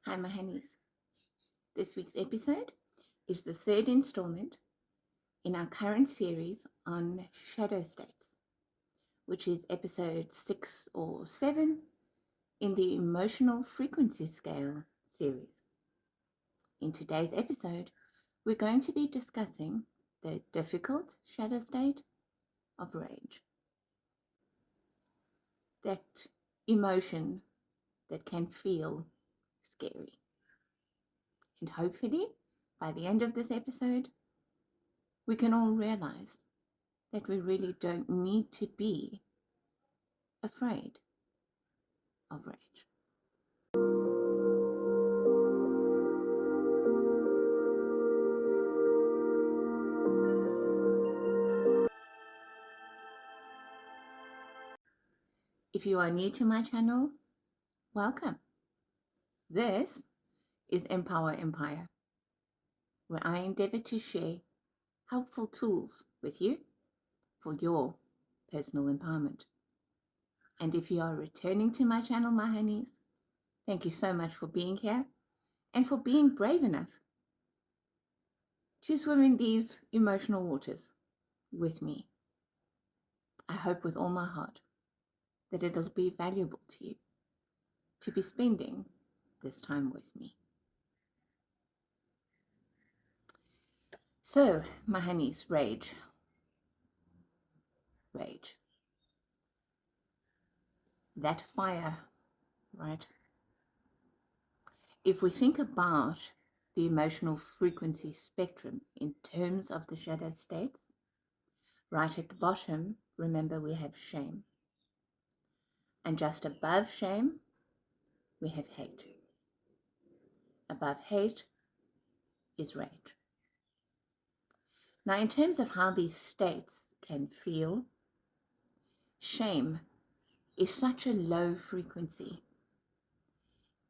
Hi, my honeys. This week's episode is the third installment in our current series on shadow states, which is episode 6 or 7 in the emotional frequency scale series. In today's episode, we're going to be discussing the difficult shadow state of rage. That emotion that can feel scary. And hopefully, by the end of this episode, we can all realize that we really don't need to be afraid of rage. If you are new to my channel, welcome. This is Empower Empire, where I endeavor to share helpful tools with you for your personal empowerment. And if you are returning to my channel, my honeys, thank you so much for being here and for being brave enough to swim in these emotional waters with me. I hope with all my heart that it'll be valuable to you to be spending this time with me. So, my honeys, rage. That fire, right? If we think about the emotional frequency spectrum in terms of the shadow states, right at the bottom, remember we have shame. And just above shame, we have hate. Above hate is rage. Now, in terms of how these states can feel, shame is such a low frequency.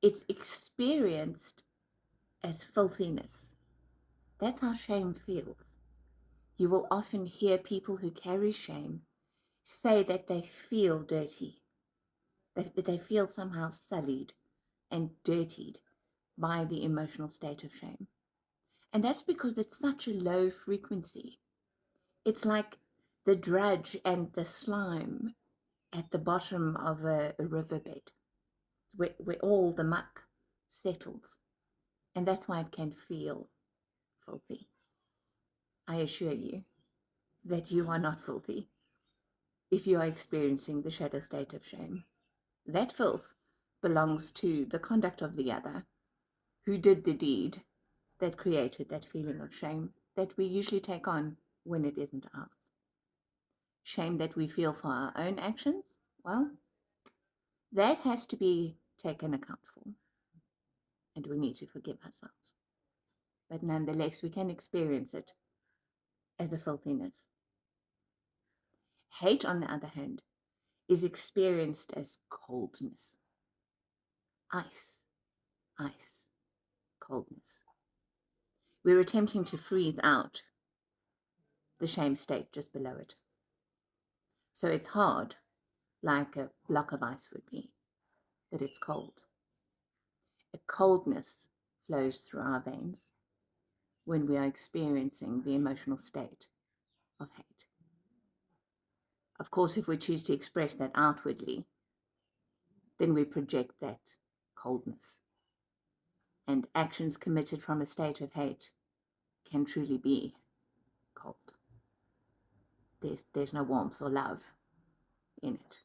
It's experienced as filthiness. That's how shame feels. You will often hear people who carry shame say that they feel dirty, that they feel somehow sullied and dirtied by the emotional state of shame. And that's because it's such a low frequency. It's like the drudge and the slime at the bottom of a riverbed, where all the muck settles. And that's why it can feel filthy. I assure you that you are not filthy if you are experiencing the shadow state of shame. That filth belongs to the conduct of the other who did the deed that created that feeling of shame that we usually take on when it isn't ours. Shame that we feel for our own actions, well, that has to be taken account for, and we need to forgive ourselves. But nonetheless, we can experience it as a filthiness. Hate, on the other hand, is experienced as coldness. Ice, coldness. We're attempting to freeze out the shame state just below it. So it's hard, like a block of ice would be, but it's cold. A coldness flows through our veins when we are experiencing the emotional state of hate. Of course, if we choose to express that outwardly, then we project that coldness. And actions committed from a state of hate can truly be cold. There's no warmth or love in it.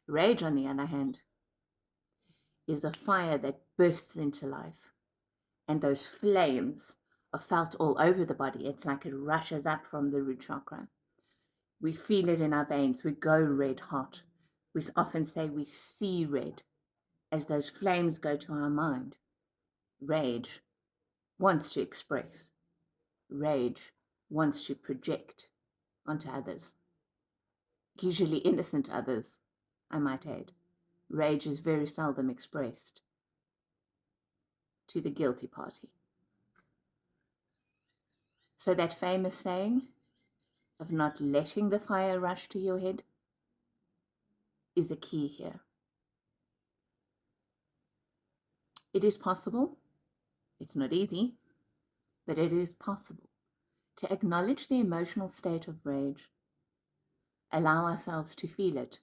Rage, on the other hand, is a fire that bursts into life, and those flames are felt all over the body. It's like it rushes up from the root chakra. We feel it in our veins. We go red hot. We often say we see red as those flames go to our mind. Rage wants to express. Rage wants to project onto others, usually innocent others, I might add. Rage is very seldom expressed to the guilty party. So that famous saying of not letting the fire rush to your head is a key here. It is possible. It's not easy, but it is possible to acknowledge the emotional state of rage, allow ourselves to feel it,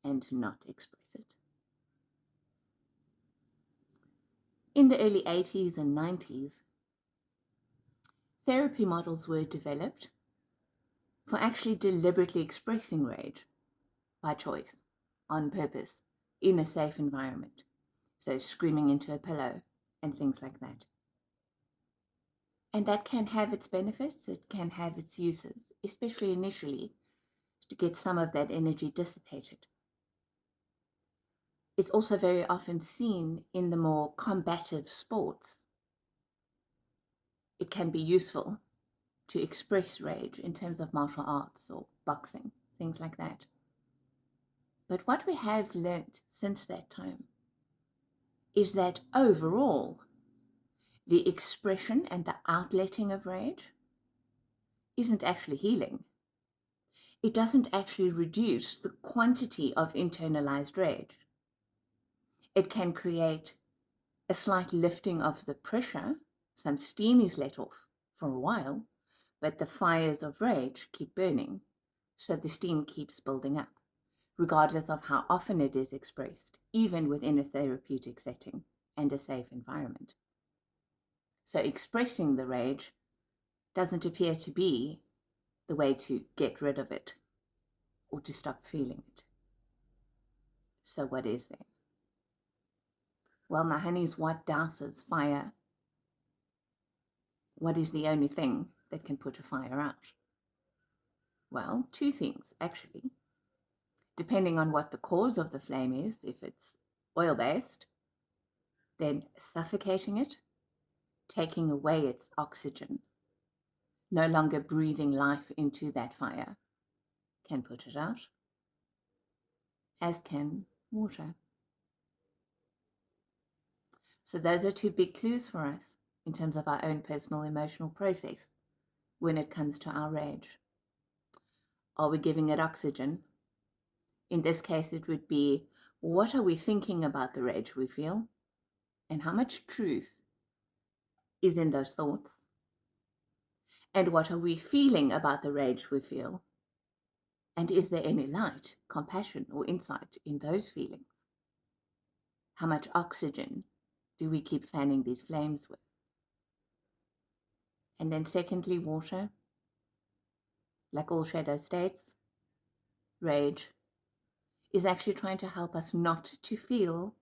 and not express it. In the early 80s and 90s, therapy models were developed for actually deliberately expressing rage by choice, on purpose, in a safe environment. So screaming into a pillow and things like that. And that can have its benefits, it can have its uses, especially initially, to get some of that energy dissipated. It's also very often seen in the more combative sports. It can be useful to express rage in terms of martial arts or boxing, things like that. But what we have learned since that time is that overall, the expression and the outletting of rage isn't actually healing. It doesn't actually reduce the quantity of internalized rage. It can create a slight lifting of the pressure, some steam is let off for a while, but the fires of rage keep burning, so the steam keeps building up, regardless of how often it is expressed, even within a therapeutic setting and a safe environment. So expressing the rage doesn't appear to be the way to get rid of it or to stop feeling it. So what is then? Well, my honeys, what douses fire? What is the only thing that can put a fire out? Well, two things, actually. Depending on what the cause of the flame is, if it's oil-based, then suffocating it, taking away its oxygen, no longer breathing life into that fire, can put it out, as can water. So those are two big clues for us in terms of our own personal emotional process when it comes to our rage. Are we giving it oxygen? In this case, it would be, what are we thinking about the rage we feel? And how much truth is in those thoughts? And what are we feeling about the rage we feel? And is there any light, compassion, or insight in those feelings? How much oxygen do we keep fanning these flames with? And then secondly, water. Like all shadow states, rage is actually trying to help us not to feel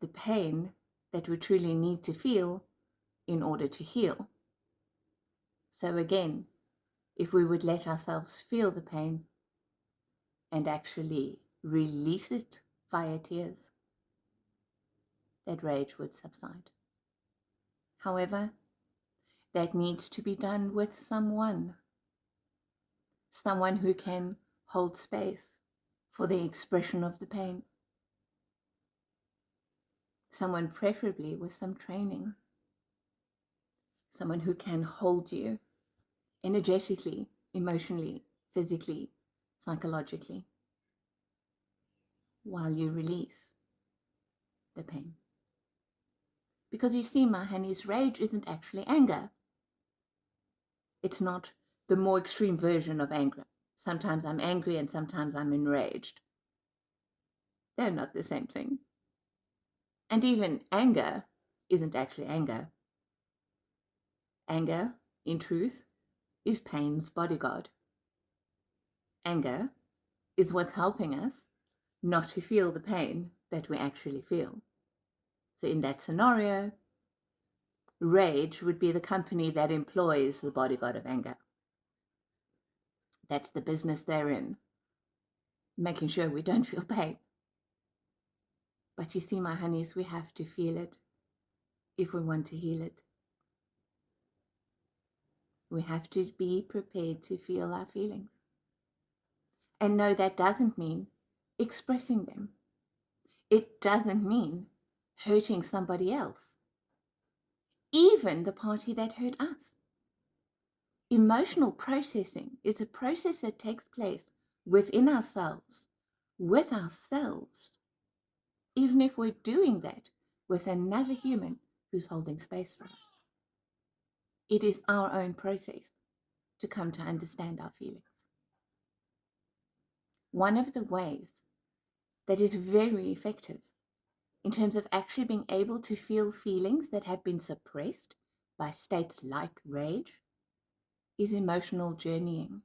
the pain that we truly need to feel in order to heal. So again, if we would let ourselves feel the pain and actually release it via tears, that rage would subside. However, that needs to be done with someone who can hold space for the expression of the pain. Someone preferably with some training. Someone who can hold you energetically, emotionally, physically, psychologically, while you release the pain. Because you see, my honeys, rage isn't actually anger. It's not the more extreme version of anger. Sometimes I'm angry and sometimes I'm enraged. They're not the same thing. And even anger isn't actually anger. Anger, in truth, is pain's bodyguard. Anger is what's helping us not to feel the pain that we actually feel. So in that scenario, rage would be the company that employs the bodyguard of anger. That's the business they're in, making sure we don't feel pain. But you see, my honeys, we have to feel it if we want to heal it. We have to be prepared to feel our feelings. And no, that doesn't mean expressing them. It doesn't mean hurting somebody else, even the party that hurt us. Emotional processing is a process that takes place within ourselves, with ourselves. Even if we're doing that with another human who's holding space for us. It is our own process to come to understand our feelings. One of the ways that is very effective in terms of actually being able to feel feelings that have been suppressed by states like rage is emotional journeying.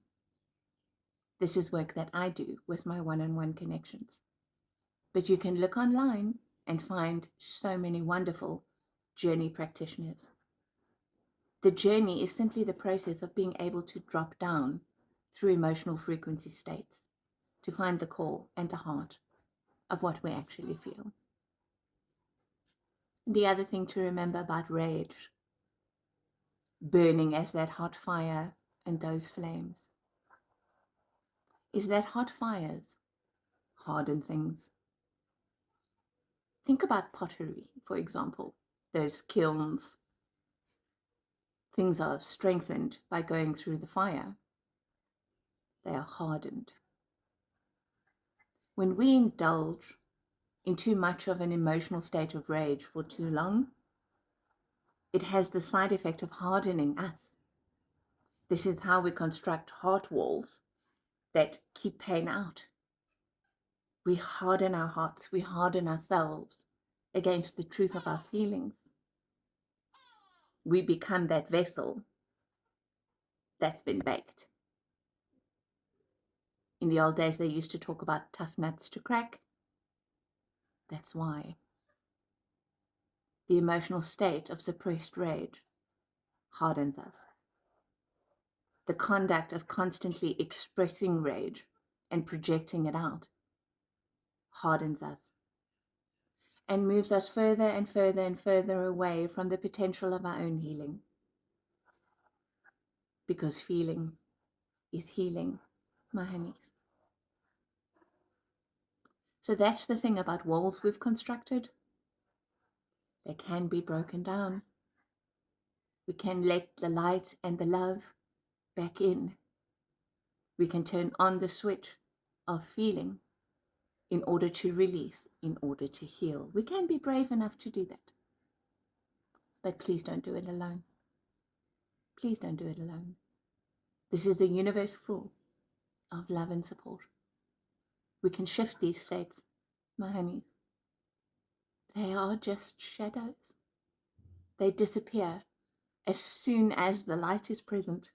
This is work that I do with my one-on-one connections. But you can look online and find so many wonderful journey practitioners. The journey is simply the process of being able to drop down through emotional frequency states to find the core and the heart of what we actually feel. The other thing to remember about rage, burning as that hot fire and those flames, is that hot fires harden things. Think about pottery, for example. Those kilns, things are strengthened by going through the fire. They are hardened. When we indulge in too much of an emotional state of rage for too long, it has the side effect of hardening us. This is how we construct heart walls that keep pain out. We harden our hearts, we harden ourselves against the truth of our feelings. We become that vessel that's been baked. In the old days, they used to talk about tough nuts to crack. That's why. The emotional state of suppressed rage hardens us. The conduct of constantly expressing rage and projecting it out hardens us and moves us further and further and further away from the potential of our own healing. Because feeling is healing, my honeys. So that's the thing about walls we've constructed. They can be broken down. We can let the light and the love back in. We can turn on the switch of feeling in order to release, in order to heal. We can be brave enough to do that. But please don't do it alone. Please don't do it alone. This is a universe full of love and support. We can shift these states, my honeys. They are just shadows. They disappear as soon as the light is present.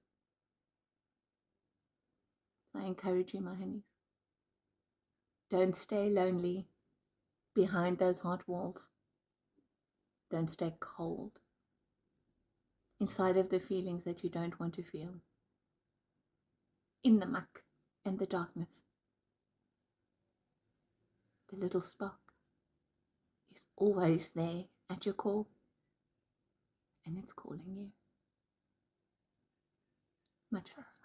I encourage you, my honeys. Don't stay lonely behind those hot walls. Don't stay cold inside of the feelings that you don't want to feel. In the muck and the darkness, the little spark is always there at your core, and it's calling you. Much love.